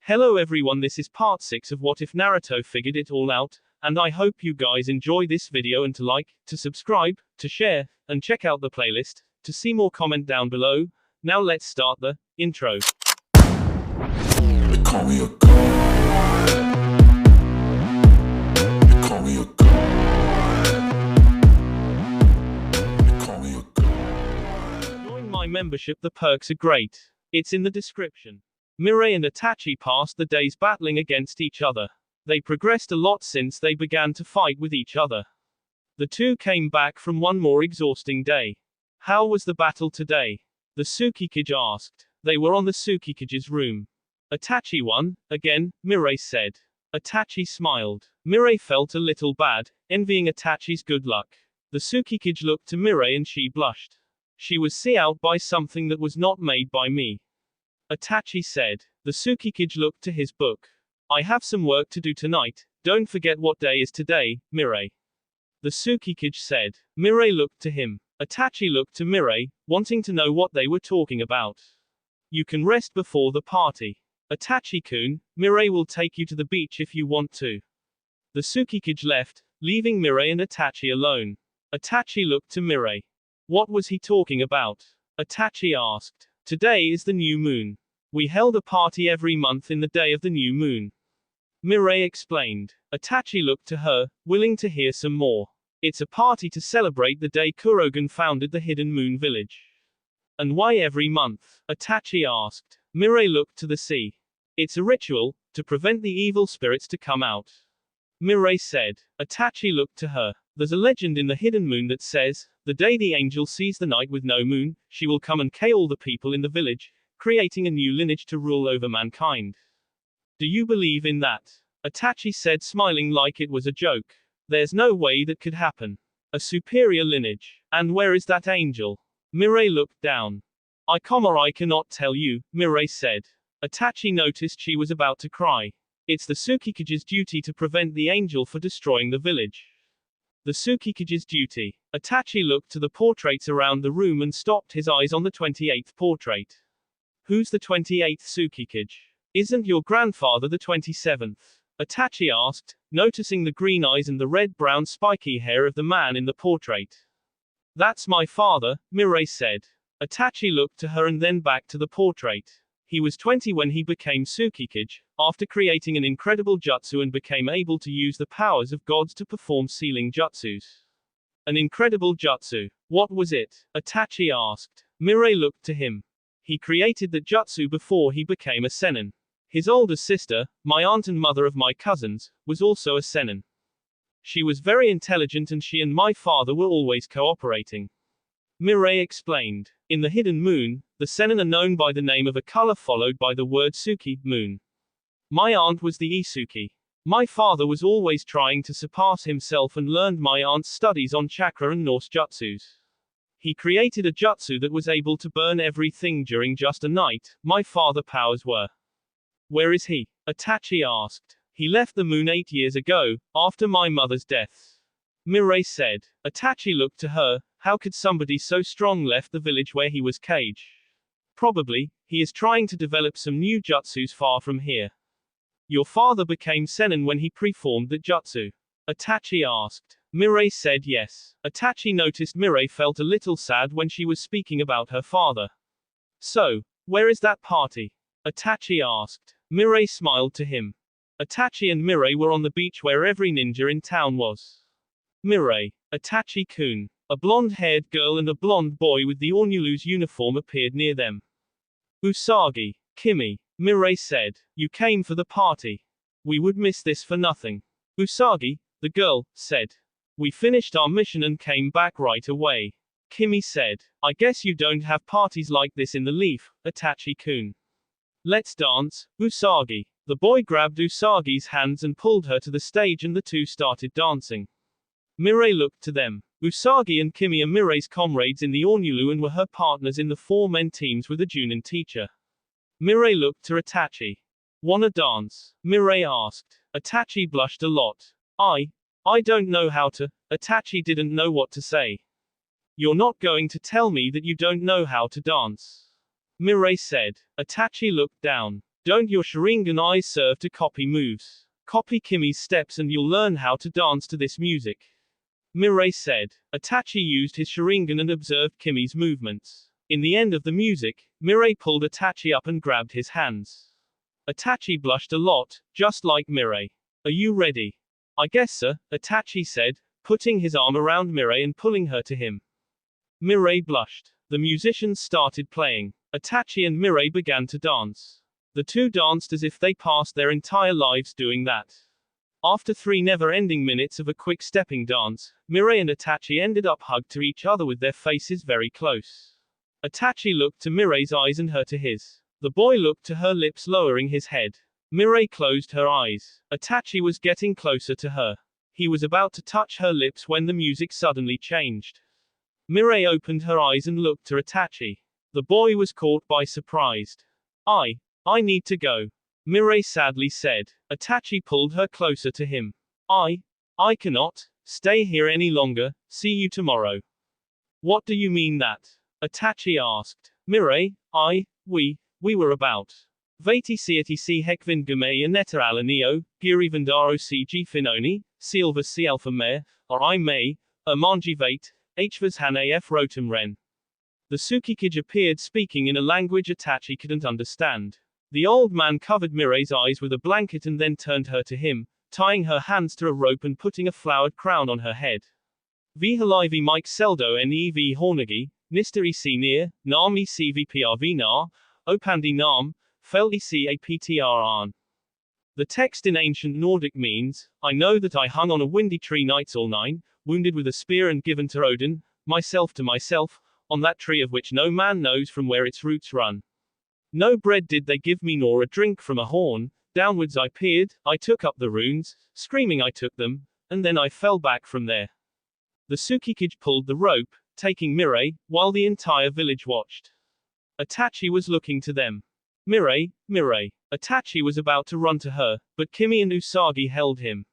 Hello everyone, this is part 6 of What If Naruto Figured It All Out, and I hope you guys enjoy this video and to like, to subscribe, to share, and check out the playlist, to see more comment down below. Now let's start the intro. They call me a god. They call me a god. They call me a god. Join my membership, the perks are great. It's in the description. Mirai and Itachi passed the days battling against each other. They progressed a lot since they began to fight with each other. The two came back from one more exhausting day. How was the battle today? The Tsukikage asked. They were on the Tsukikage's room. Itachi won, again, Mirai said. Itachi smiled. Mirai felt a little bad, envying Itachi's good luck. The Tsukikage looked to Mirai and she blushed. She was see out by something that was not made by me. Itachi said. The Tsukikage looked to his book. I have some work to do tonight, don't forget what day is today, Mirai. The Tsukikage said. Mirai looked to him. Itachi looked to Mirai, wanting to know what they were talking about. You can rest before the party. Itachi-kun, Mirai will take you to the beach if you want to. The Tsukikage left, leaving Mirai and Itachi alone. Itachi looked to Mirai. What was he talking about? Itachi asked. Today is the new moon. We held a party every month in the day of the new moon. Mirai explained. Itachi looked to her, willing to hear some more. It's a party to celebrate the day Kurogen founded the Hidden Moon Village. And why every month? Itachi asked. Mirai looked to the sea. It's a ritual, to prevent the evil spirits to come out. Mirai said. Itachi looked to her. There's a legend in the Hidden Moon that says, the day the angel sees the night with no moon, she will come and kill all the people in the village, creating a new lineage to rule over mankind. Do you believe in that? Itachi said, smiling like it was a joke. There's no way that could happen. A superior lineage. And where is that angel? Mirai looked down. I cannot tell you, Mirai said. Itachi noticed she was about to cry. It's the Tsukikage's duty to prevent the angel from destroying the village. The Tsukikage's duty. Itachi looked to the portraits around the room and stopped his eyes on the 28th portrait. Who's the 28th Tsukikage? Isn't your grandfather the 27th? Itachi asked, noticing the green eyes and the red-brown spiky hair of the man in the portrait. That's my father, Mirai said. Itachi looked to her and then back to the portrait. He was 20 when he became Tsukikage, after creating an incredible jutsu and became able to use the powers of gods to perform sealing jutsus. An incredible jutsu. What was it? Itachi asked. Mirai looked to him. He created the jutsu before he became a senin. His older sister, my aunt and mother of my cousins, was also a senin. She was very intelligent and she and my father were always cooperating. Mirai explained. In the Hidden Moon, the senin are known by the name of a color followed by the word Suki, moon. My aunt was the Isuki. My father was always trying to surpass himself and learned my aunt's studies on chakra and Norse jutsus. He created a jutsu that was able to burn everything during just a night. My father's powers were. Where is he? Itachi asked. He left the moon 8 years ago, after my mother's death. Mirai said. Itachi looked to her. How could somebody so strong left the village where he was caged? Probably, he is trying to develop some new jutsus far from here. Your father became senin when he preformed the jutsu? Itachi asked. Mirai said yes. Itachi noticed Mirai felt a little sad when she was speaking about her father. So, where is that party? Itachi asked. Mirai smiled to him. Itachi and Mirai were on the beach where every ninja in town was. Mirai. Itachi-kun. A blonde-haired girl and a blonde boy with the Ornulu's uniform appeared near them. Usagi. Kimi. Mirai said. You came for the party. We would miss this for nothing. Usagi, the girl, said. We finished our mission and came back right away. Kimi said. I guess you don't have parties like this in the Leaf, Itachi-kun. Let's dance, Usagi. The boy grabbed Usagi's hands and pulled her to the stage and the two started dancing. Mirai looked to them. Usagi and Kimi are Mirai's comrades in the Ornulu and were her partners in the 4 men teams with a Junin teacher. Mirai looked to Itachi. Wanna dance? Mirai asked. Itachi blushed a lot. I don't know how to. Itachi didn't know what to say. You're not going to tell me that you don't know how to dance. Mirai said. Itachi looked down. Don't your Sharingan eyes serve to copy moves? Copy Kimi's steps and you'll learn how to dance to this music. Mirai said. Itachi used his Sharingan and observed Kimi's movements. In the end of the music, Mirai pulled Itachi up and grabbed his hands. Itachi blushed a lot, just like Mirai. Are you ready? I guess so, Itachi said, putting his arm around Mirai and pulling her to him. Mirai blushed. The musicians started playing. Itachi and Mirai began to dance. The two danced as if they passed their entire lives doing that. After 3 never-ending minutes of a quick stepping dance, Mirai and Itachi ended up hugged to each other with their faces very close. Itachi looked to Mirai's eyes and her to his. The boy looked to her lips, lowering his head. Mirai closed her eyes. Itachi was getting closer to her. He was about to touch her lips when the music suddenly changed. Mirai opened her eyes and looked to Itachi. The boy was caught by surprise. I need to go. Mirai sadly said. Itachi pulled her closer to him. I cannot stay here any longer, see you tomorrow. What do you mean that? Itachi asked. Mirai, we were about. Vati siati hekvin game aneta alanio, girivandaro cg finoni, silva si alpha mare, or I may, manji vate, hvas han af rotum ren. The Tsukikage appeared speaking in a language Itachi couldn't understand. The old man covered Mirai's eyes with a blanket and then turned her to him, tying her hands to a rope and putting a flowered crown on her head. Vihalivi Mike Seldo nev Hornagi, Nista ec near, Nam ecvprv nar, Opandi Nam, Fel ecaptrn. The text in ancient Nordic means, I know that I hung on a windy tree nights all 9, wounded with a spear and given to Odin, myself to myself, on that tree of which no man knows from where its roots run. No bread did they give me nor a drink from a horn, downwards I peered, I took up the runes, screaming I took them, and then I fell back from there. The Tsukikage pulled the rope, taking Mirai, while the entire village watched. Itachi was looking to them. Mirai. Itachi was about to run to her, but Kimi and Usagi held him.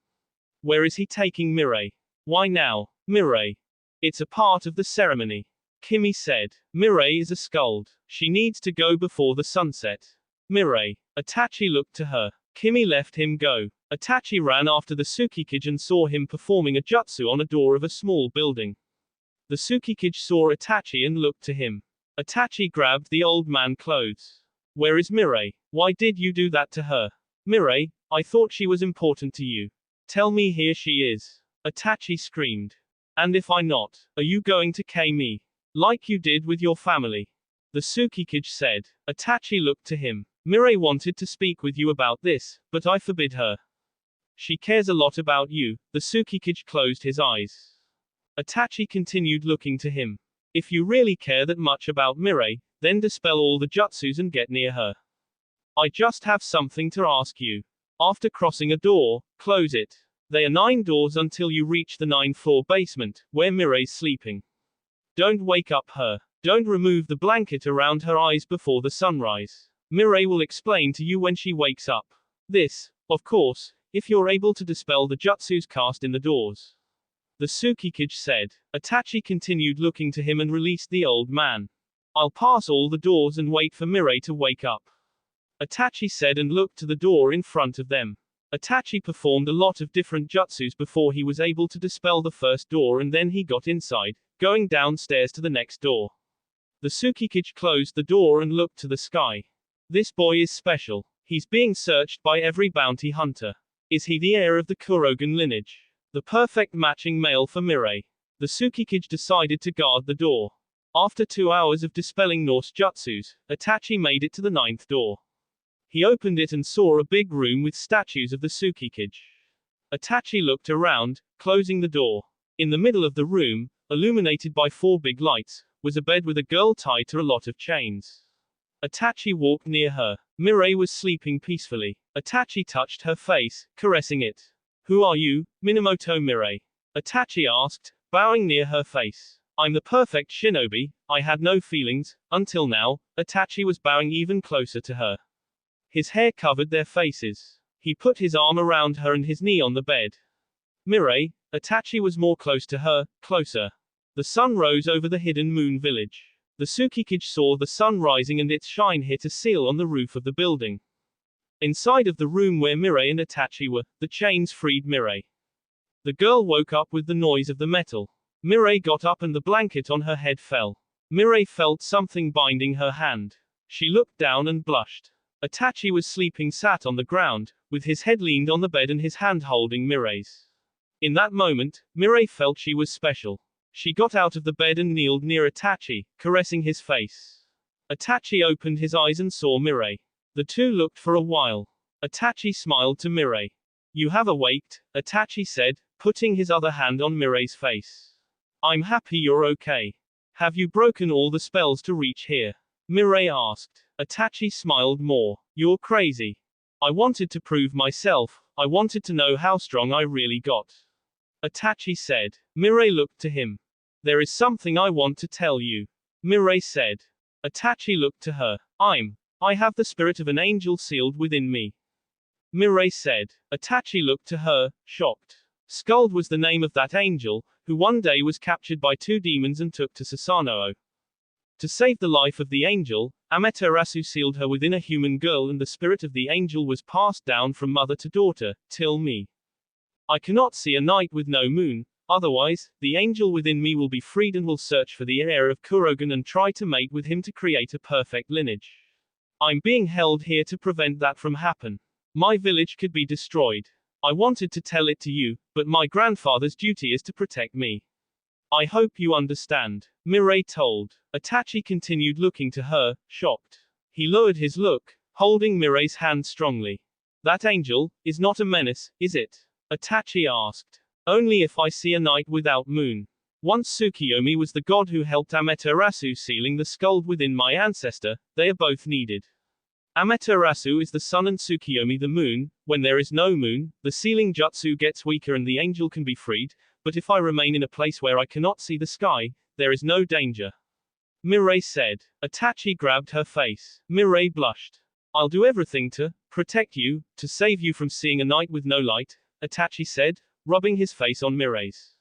Where is he taking Mirai? Why now? Mirai. It's a part of the ceremony. Kimi said. Mirai is a skald. She needs to go before the sunset. Mirai. Itachi looked to her. Kimi left him go. Itachi ran after the Tsukikage and saw him performing a jutsu on a door of a small building. The Tsukikage saw Itachi and looked to him. Itachi grabbed the old man clothes. Where is Mirai? Why did you do that to her? Mirai, I thought she was important to you. Tell me here she is. Itachi screamed. And if I not, are you going to kill me? Like you did with your family. The Tsukikage said. Itachi looked to him. Mirai wanted to speak with you about this, but I forbid her. She cares a lot about you. The Tsukikage closed his eyes. Itachi continued looking to him. If you really care that much about Mirai, then dispel all the jutsus and get near her. I just have something to ask you. After crossing a door, close it. There are 9 doors until you reach the 9th floor basement, where Mirai's sleeping. Don't wake up her. Don't remove the blanket around her eyes before the sunrise. Mirai will explain to you when she wakes up. This, of course, if you're able to dispel the jutsus cast in the doors. The Tsukikage said. Itachi continued looking to him and released the old man. I'll pass all the doors and wait for Mirai to wake up. Itachi said and looked to the door in front of them. Itachi performed a lot of different jutsus before he was able to dispel the first door, and then he got inside, going downstairs to the next door. The Tsukikage closed the door and looked to the sky. This boy is special. He's being searched by every bounty hunter. Is he the heir of the Kurogen lineage? The perfect matching male for Mirai. The Tsukikage decided to guard the door. After 2 hours of dispelling Norse jutsus, Itachi made it to the 9th door. He opened it and saw a big room with statues of the Tsukikage. Itachi looked around, closing the door. In the middle of the room, illuminated by 4 big lights, was a bed with a girl tied to a lot of chains. Itachi walked near her. Mirai was sleeping peacefully. Itachi touched her face, caressing it. Who are you, Minamoto Mirai? Itachi asked, bowing near her face. I'm the perfect shinobi. I had no feelings, until now. Itachi was bowing even closer to her. His hair covered their faces. He put his arm around her and his knee on the bed. Mirai. Itachi was more close to her, closer. The sun rose over the hidden moon village. The Tsukikage saw the sun rising and its shine hit a seal on the roof of the building. Inside of the room where Mirai and Itachi were, the chains freed Mirai. The girl woke up with the noise of the metal. Mirai got up and the blanket on her head fell. Mirai felt something binding her hand. She looked down and blushed. Itachi was sleeping sat on the ground, with his head leaned on the bed and his hand holding Mirai's. In that moment, Mirai felt she was special. She got out of the bed and kneeled near Itachi, caressing his face. Itachi opened his eyes and saw Mirai. The two looked for a while. Itachi smiled to Mirai. You have awaked, Itachi said, putting his other hand on Mirai's face. I'm happy you're okay. Have you broken all the spells to reach here? Mirai asked. Itachi smiled more. You're crazy. I wanted to prove myself, I wanted to know how strong I really got. Itachi said. Mirai looked to him. There is something I want to tell you. Mirai said. Itachi looked to her. I have the spirit of an angel sealed within me. Mirai said. Itachi looked to her, shocked. Skuld was the name of that angel, who one day was captured by two demons and took to Susanoo. To save the life of the angel, Amaterasu sealed her within a human girl and the spirit of the angel was passed down from mother to daughter, till me. I cannot see a night with no moon, otherwise, the angel within me will be freed and will search for the heir of Kurogen and try to mate with him to create a perfect lineage. I'm being held here to prevent that from happen. My village could be destroyed. I wanted to tell it to you, but my grandfather's duty is to protect me. I hope you understand. Mirai told. Itachi continued looking to her, shocked. He lowered his look, holding Mirai's hand strongly. That angel is not a menace, is it? Itachi asked. Only if I see a night without moon. Once Tsukiyomi was the god who helped Amaterasu sealing the skull within my ancestor, they are both needed. Amaterasu is the sun and Tsukiyomi the moon. When there is no moon, the sealing jutsu gets weaker and the angel can be freed, but if I remain in a place where I cannot see the sky, there is no danger. Mirai said. Itachi grabbed her face. Mirai blushed. I'll do everything to protect you, to save you from seeing a night with no light, Itachi said, rubbing his face on Mirai's.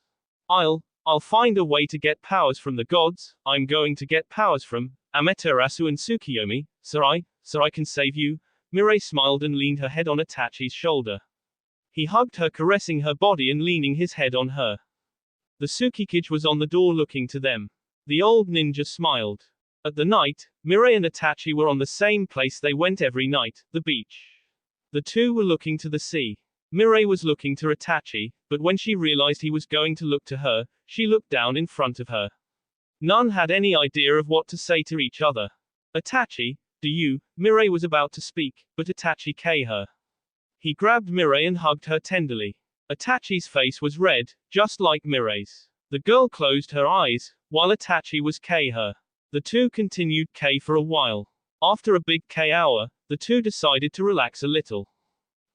I'll find a way to get powers from the gods. I'm going to get powers from Amaterasu and Tsukiyomi, so I can save you. Mirai smiled and leaned her head on Itachi's shoulder. He hugged her, caressing her body and leaning his head on her. The Tsukikage was on the door looking to them. The old ninja smiled. At the night, Mirai and Itachi were on the same place they went every night, the beach. The two were looking to the sea. Mirai was looking to Itachi, but when she realized he was going to look to her, she looked down in front of her. None had any idea of what to say to each other. Itachi, do you? Mirai was about to speak, but Itachi kei her. He grabbed Mirai and hugged her tenderly. Itachi's face was red, just like Mirai's. The girl closed her eyes, while Itachi was kei her. The two continued kei for a while. After a big kei hour, the two decided to relax a little.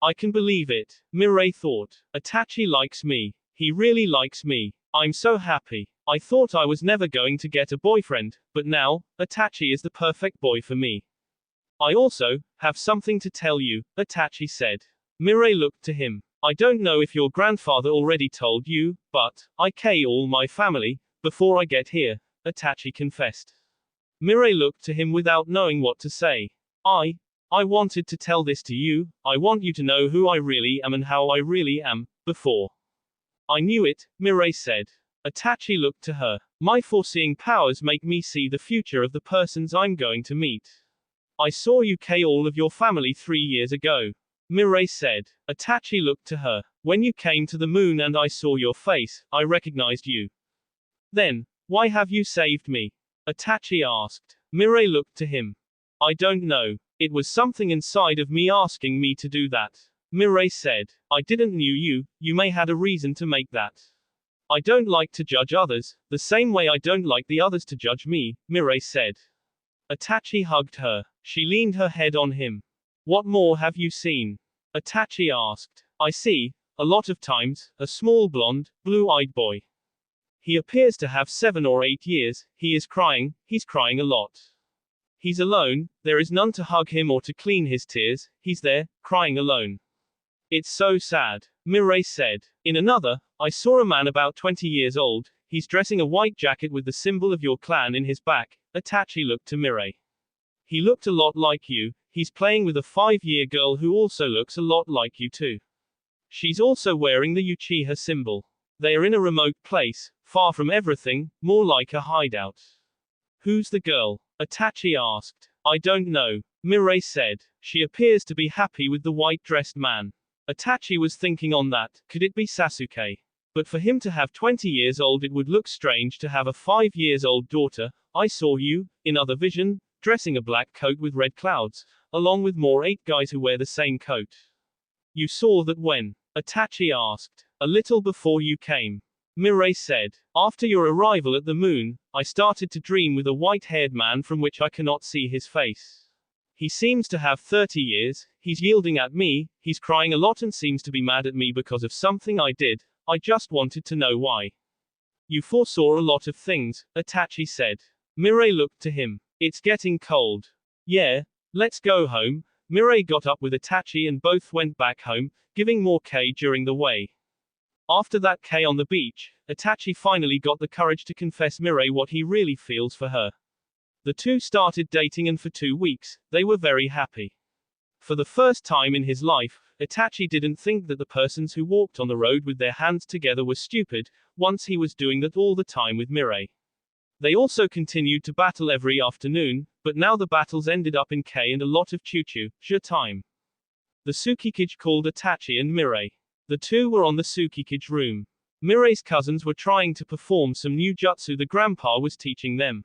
I can believe it, Mirai thought. Itachi likes me. He really likes me. I'm so happy. I thought I was never going to get a boyfriend, but now, Itachi is the perfect boy for me. I also have something to tell you, Itachi said. Mirai looked to him. I don't know if your grandfather already told you, but I kei all my family before I get here, Itachi confessed. Mirai looked to him without knowing what to say. I wanted to tell this to you. I want you to know who I really am and how I really am, before. I knew it, Mirai said. Itachi looked to her. My foreseeing powers make me see the future of the persons I'm going to meet. I saw you kei all of your family 3 years ago. Mirai said. Itachi looked to her. When you came to the moon and I saw your face, I recognized you. Then, why have you saved me? Itachi asked. Mirai looked to him. I don't know. It was something inside of me asking me to do that. Mirai said. I didn't knew you, you may had a reason to make that. I don't like to judge others, the same way I don't like the others to judge me, Mirai said. Itachi hugged her. She leaned her head on him. What more have you seen? Itachi asked. I see, a lot of times, a small blonde, blue-eyed boy. He appears to have 7 or 8 years, he's crying a lot. He's alone, there is none to hug him or to clean his tears, he's there, crying alone. It's so sad, Mirai said. In another, I saw a man about 20 years old, he's dressing a white jacket with the symbol of your clan in his back. Itachi looked to Mirai. He looked a lot like you, He's playing with a 5-year girl who also looks a lot like you too. She's also wearing the Uchiha symbol. They are in a remote place, far from everything, more like a hideout. Who's the girl? Itachi asked. I don't know, Mirai said. She appears to be happy with the white-dressed man. Itachi was thinking on that, could it be Sasuke? But for him to have 20 years old, it would look strange to have a 5 years old daughter. I saw you, in other vision, dressing a black coat with red clouds, along with more 8 guys who wear the same coat. You saw that when? Itachi asked. A little before you came. Mirai said. After your arrival at the moon, I started to dream with a white-haired man from which I cannot see his face. He seems to have 30 years, he's yielding at me, he's crying a lot and seems to be mad at me because of something I did. I just wanted to know why. You foresaw a lot of things, Itachi said. Mirai looked to him. It's getting cold. Yeah, let's go home. Mirai got up with Itachi and both went back home, giving more K during the way. After that K on the beach, Itachi finally got the courage to confess Mirai what he really feels for her. The two started dating and for 2 weeks, they were very happy. For the first time in his life, Itachi didn't think that the persons who walked on the road with their hands together were stupid, once he was doing that all the time with Mirai. They also continued to battle every afternoon, but now the battles ended up in K and a lot of choo-choo time. The Tsukikage called Itachi and Mirai. The two were on the Tsukikage room. Mirai's cousins were trying to perform some new jutsu the grandpa was teaching them.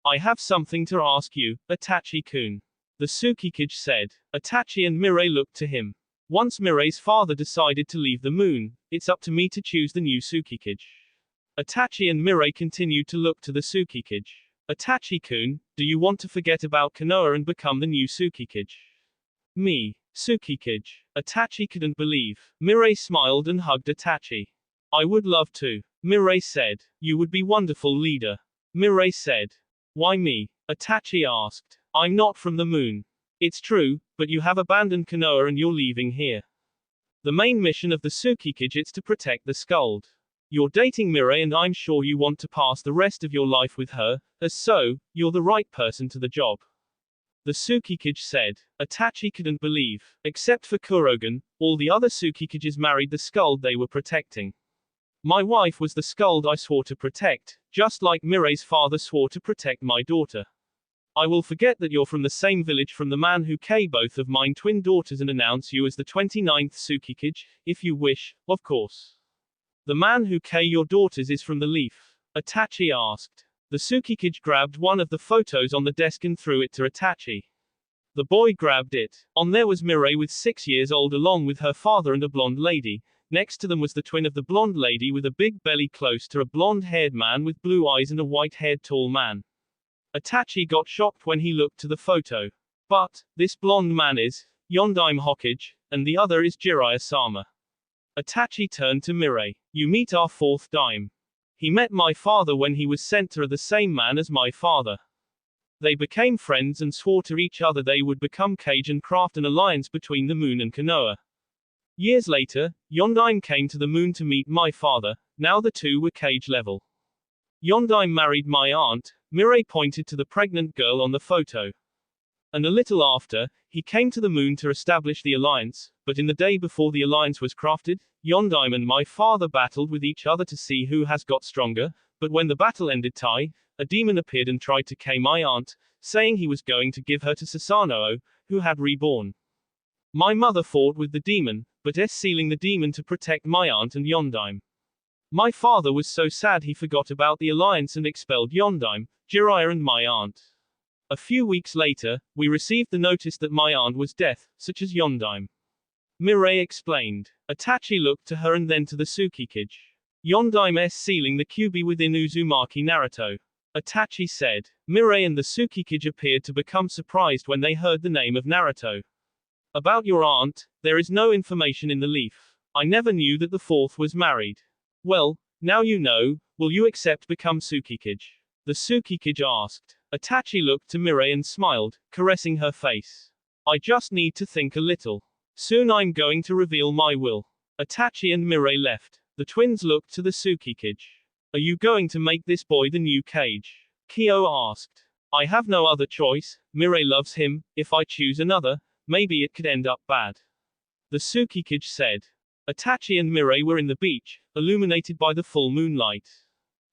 I have something to ask you, Itachi-kun. The Tsukikage said. Itachi and Mirai looked to him. Once Mirai's father decided to leave the moon, it's up to me to choose the new Tsukikage. Itachi and Mirai continued to look to the Tsukikage. Itachi-kun, do you want to forget about Konoha and become the new Tsukikage? Me. Tsukikage. Itachi couldn't believe. Mirai smiled and hugged Itachi. I would love to. Mirai said. You would be wonderful leader. Mirai said. Why me? Itachi asked. I'm not from the moon. It's true, but you have abandoned Konoha and you're leaving here. The main mission of the Tsukikage is to protect the Skuld. You're dating Mirai and I'm sure you want to pass the rest of your life with her, as so, you're the right person to the job. The Tsukikage said. Itachi couldn't believe. Except for Kurogen, all the other Tsukikages married the Skuld they were protecting. My wife was the Skuld I swore to protect, just like Mirai's father swore to protect my daughter. I will forget that you're from the same village from the man who killed both of mine twin daughters and announce you as the 29th Tsukikage, if you wish, of course. The man who killed your daughters is from the leaf. Itachi asked. The Tsukikage grabbed one of the photos on the desk and threw it to Itachi. The boy grabbed it. On there was Mirai with 6 years old along with her father and a blonde lady. Next to them was the twin of the blonde lady with a big belly close to a blonde-haired man with blue eyes and a white-haired tall man. Itachi got shocked when he looked to the photo. But, this blonde man is Yondaime Hokage, and the other is Jiraiya-sama. Itachi turned to Mirai. You meet our fourth dime. He met my father when he was sent to the same man as my father. They became friends and swore to each other they would become Kage and craft an alliance between the moon and Konoha. Years later, Yondaime came to the moon to meet my father, now the two were Kage level. Yondaime married my aunt, Mirai pointed to the pregnant girl on the photo. And a little after, he came to the moon to establish the alliance, but in the day before the alliance was crafted, Yondaime and my father battled with each other to see who has got stronger, but when the battle ended a demon appeared and tried to kill my aunt, saying he was going to give her to Susanoo, who had reborn. My mother fought with the demon, but sealing the demon to protect my aunt and Yondaime. My father was so sad he forgot about the alliance and expelled Yondaime, Jiraiya and my aunt. A few weeks later, we received the notice that my aunt was dead, such as Yondaime. Mirai explained. Itachi looked to her and then to the Tsukikage. Yondaime sealing the kyubi within Uzumaki Naruto. Itachi said. Mirai and the Tsukikage appeared to become surprised when they heard the name of Naruto. About your aunt, there is no information in the leaf. I never knew that the fourth was married. Well, now you know, will you accept become Tsukikage? The Tsukikage asked. Itachi looked to Mirai and smiled, caressing her face. I just need to think a little. Soon I'm going to reveal my will. Itachi and Mirai left. The twins looked to the Tsukikage. Are you going to make this boy the new Kage? Kyo asked. I have no other choice. Mirai loves him. If I choose another, maybe it could end up bad. The Tsukikage said. Itachi and Mirai were in the beach, illuminated by the full moonlight.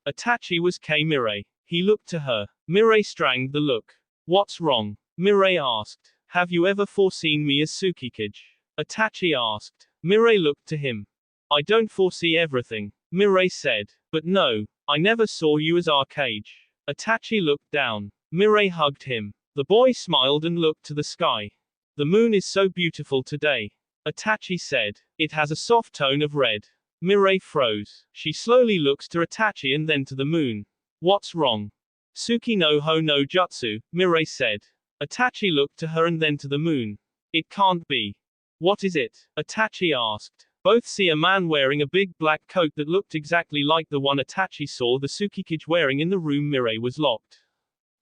Itachi was Mirai. He looked to her. Mirai strangled the look. What's wrong? Mirai asked. Have you ever foreseen me as Tsukikage? Itachi asked. Mirai looked to him. I don't foresee everything, Mirai said. But no, I never saw you as Arcage. Itachi looked down. Mirai hugged him. The boy smiled and looked to the sky. The moon is so beautiful today. Itachi said. It has a soft tone of red. Mirai froze. She slowly looks to Itachi and then to the moon. What's wrong? Tsuki no ho no jutsu, Mirai said. Itachi looked to her and then to the moon. It can't be. What is it? Itachi asked. Both see a man wearing a big black coat that looked exactly like the one Itachi saw the Tsukikage wearing in the room Mirai was locked.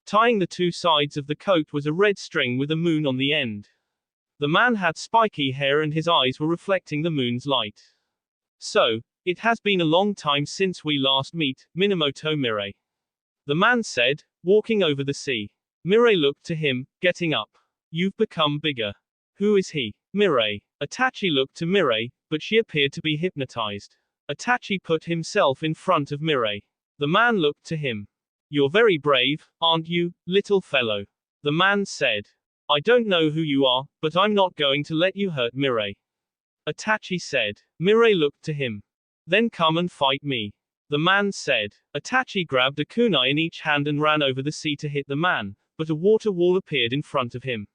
Tying the two sides of the coat was a red string with a moon on the end. The man had spiky hair and his eyes were reflecting the moon's light. So, it has been a long time since we last meet, Minamoto Mirai. The man said, walking over the sea. Mirai looked to him, getting up. You've become bigger. Who is he? Mirai. Itachi looked to Mirai, but she appeared to be hypnotized. Itachi put himself in front of Mirai. The man looked to him. You're very brave, aren't you, little fellow? The man said. I don't know who you are, but I'm not going to let you hurt Mirai. Itachi said. Mirai looked to him. Then come and fight me. The man said. Itachi grabbed a kunai in each hand and ran over the sea to hit the man, but a water wall appeared in front of him.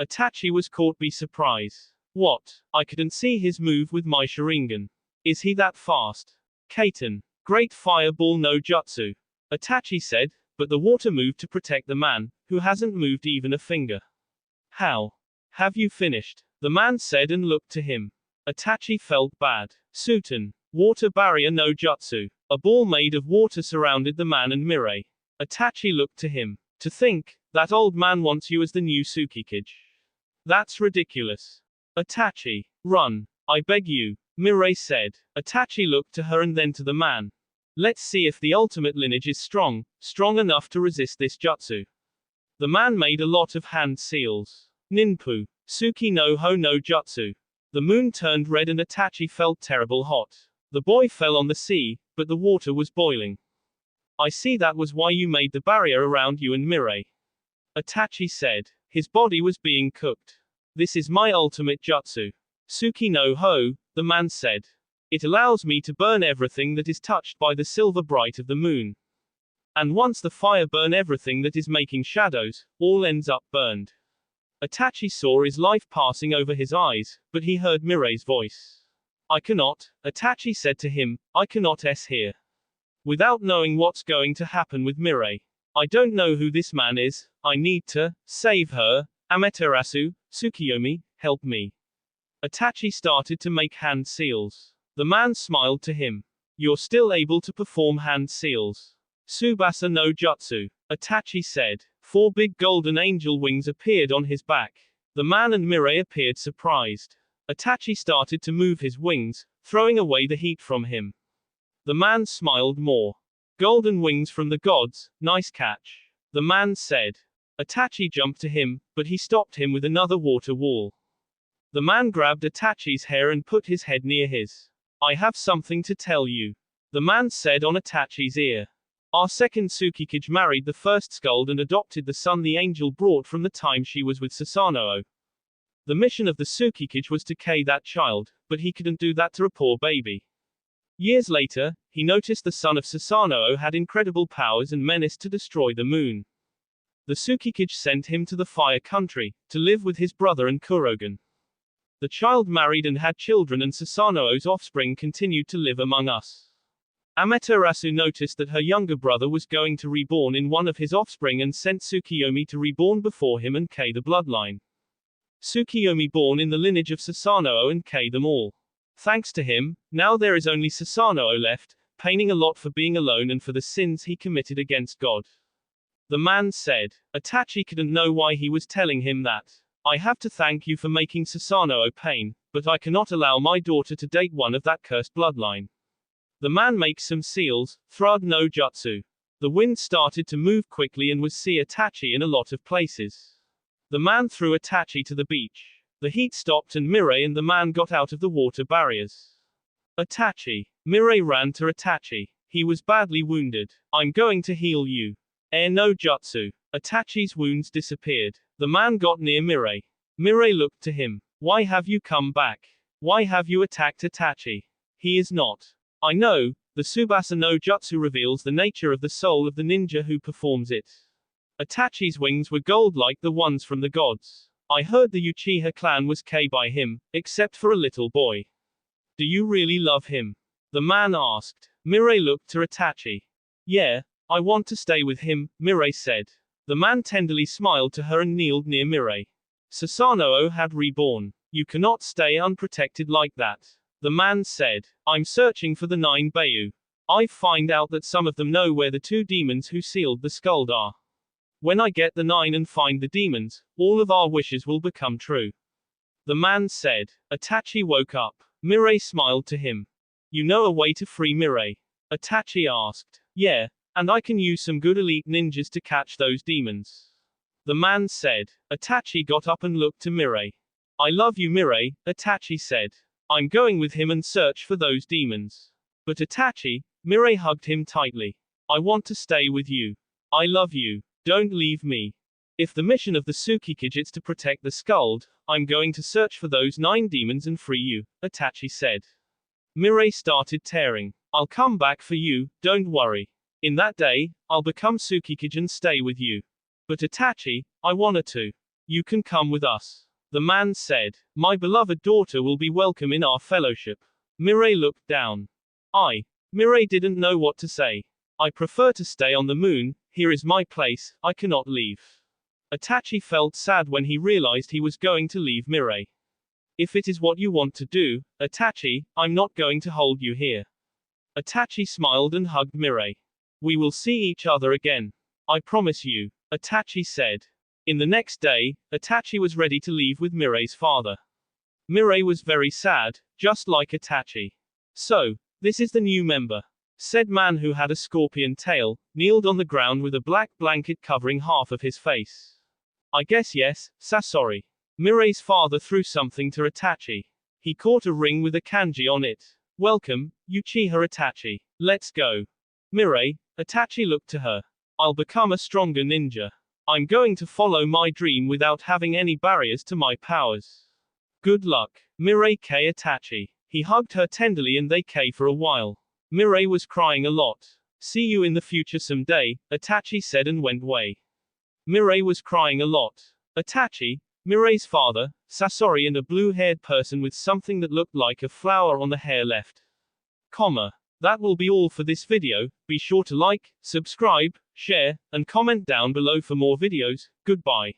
Itachi was caught by surprise. What? I couldn't see his move with my Sharingan. Is he that fast? Kaiten. Great fireball no jutsu. Itachi said, but the water moved to protect the man, who hasn't moved even a finger. How? Have you finished? The man said and looked to him. Itachi felt bad. Suten. Water barrier no jutsu. A ball made of water surrounded the man and Mirai. Itachi looked to him. To think, that old man wants you as the new Tsukikage. That's ridiculous. Itachi. Run. I beg you. Mirai said. Itachi looked to her and then to the man. Let's see if the ultimate lineage is strong enough to resist this jutsu. The man made a lot of hand seals. Ninpu. Tsuki no ho no jutsu. The moon turned red and Itachi felt terrible hot. The boy fell on the sea, but the water was boiling. I see that was why you made the barrier around you and Mirai. Itachi said. His body was being cooked. This is my ultimate jutsu. Tsuki no ho, the man said. It allows me to burn everything that is touched by the silver bright of the moon. And once the fire burn everything that is making shadows, all ends up burned. Itachi saw his life passing over his eyes, but he heard Mirai's voice. I cannot, Itachi said to him, I cannot here. Without knowing what's going to happen with Mirai. I don't know who this man is, I need to save her. Amaterasu, Tsukiyomi, help me. Itachi started to make hand seals. The man smiled to him. You're still able to perform hand seals. Tsubasa no jutsu. Itachi said. 4 big golden angel wings appeared on his back. The man and Mirai appeared surprised. Itachi started to move his wings, throwing away the heat from him. The man smiled more. Golden wings from the gods, nice catch. The man said. Itachi jumped to him, but he stopped him with another water wall. The man grabbed Itachi's hair and put his head near his. I have something to tell you. The man said on Itachi's ear. Our second Tsukikage married the first Skuld and adopted the son the angel brought from the time she was with Susanoo. The mission of the Tsukikage was to kill that child, but he couldn't do that to a poor baby. Years later, he noticed the son of Susanoo had incredible powers and menaced to destroy the moon. The Tsukikage sent him to the Fire Country, to live with his brother and Kurogen. The child married and had children and Susanoo's offspring continued to live among us. Amaterasu noticed that her younger brother was going to reborn in one of his offspring and sent Tsukiyomi to reborn before him and kill the bloodline. Tsukiyomi born in the lineage of Susanoo and kill them all. Thanks to him, now there is only Susanoo left, paining a lot for being alone and for the sins he committed against God. The man said. Itachi couldn't know why he was telling him that. I have to thank you for making Susanoo pain, but I cannot allow my daughter to date one of that cursed bloodline. The man makes some seals, Thrud no jutsu. The wind started to move quickly and was see Itachi in a lot of places. The man threw Itachi to the beach. The heat stopped and Mirai and the man got out of the water barriers. Itachi. Mirai ran to Itachi. He was badly wounded. I'm going to heal you. Air no jutsu. Itachi's wounds disappeared. The man got near Mirai. Mirai looked to him. Why have you come back? Why have you attacked Itachi? He is not. I know, the Tsubasa no Jutsu reveals the nature of the soul of the ninja who performs it. Itachi's wings were gold like the ones from the gods. I heard the Uchiha clan was killed by him, except for a little boy. Do you really love him? The man asked. Mirai looked to Itachi. Yeah, I want to stay with him, Mirai said. The man tenderly smiled to her and kneeled near Mirai. Susanoo had reborn. You cannot stay unprotected like that. The man said. I'm searching for the 9 Bayu. I find out that some of them know where the 2 demons who sealed the skull are. When I get the 9 and find the demons, all of our wishes will become true. The man said. Itachi woke up. Mirai smiled to him. You know a way to free Mirai? Itachi asked. Yeah, and I can use some good elite ninjas to catch those demons. The man said. Itachi got up and looked to Mirai. I love you, Mirai, Itachi said. I'm going with him and search for those demons. But Itachi, Mirai hugged him tightly. I want to stay with you. I love you. Don't leave me. If the mission of the Tsukikage is to protect the skull, I'm going to search for those 9 demons and free you, Itachi said. Mirai started tearing. I'll come back for you, don't worry. In that day, I'll become Tsukikage and stay with you. But Itachi, I wanted to. You can come with us. The man said. My beloved daughter will be welcome in our fellowship. Mirai looked down. Mirai didn't know what to say. I prefer to stay on the moon, here is my place, I cannot leave. Itachi felt sad when he realized he was going to leave Mirai. If it is what you want to do, Itachi, I'm not going to hold you here. Itachi smiled and hugged Mirai. We will see each other again. I promise you, Itachi said. In the next day, Itachi was ready to leave with Mirai's father. Mirai was very sad, just like Itachi. So, this is the new member. Said man who had a scorpion tail, kneeled on the ground with a black blanket covering half of his face. I guess yes, Sasori. Mirai's father threw something to Itachi. He caught a ring with a kanji on it. Welcome, Uchiha Itachi. Let's go. Mirai, Itachi looked to her. I'll become a stronger ninja. I'm going to follow my dream without having any barriers to my powers. Good luck. Mirai K. Itachi. He hugged her tenderly and they K for a while. Mirai was crying a lot. See you in the future someday, Itachi said and went away. Mirai was crying a lot. Itachi, Mirai's father, Sasori and a blue-haired person with something that looked like a flower on the hair left. That will be all for this video. Be sure to like, subscribe, share, and comment down below for more videos. Goodbye.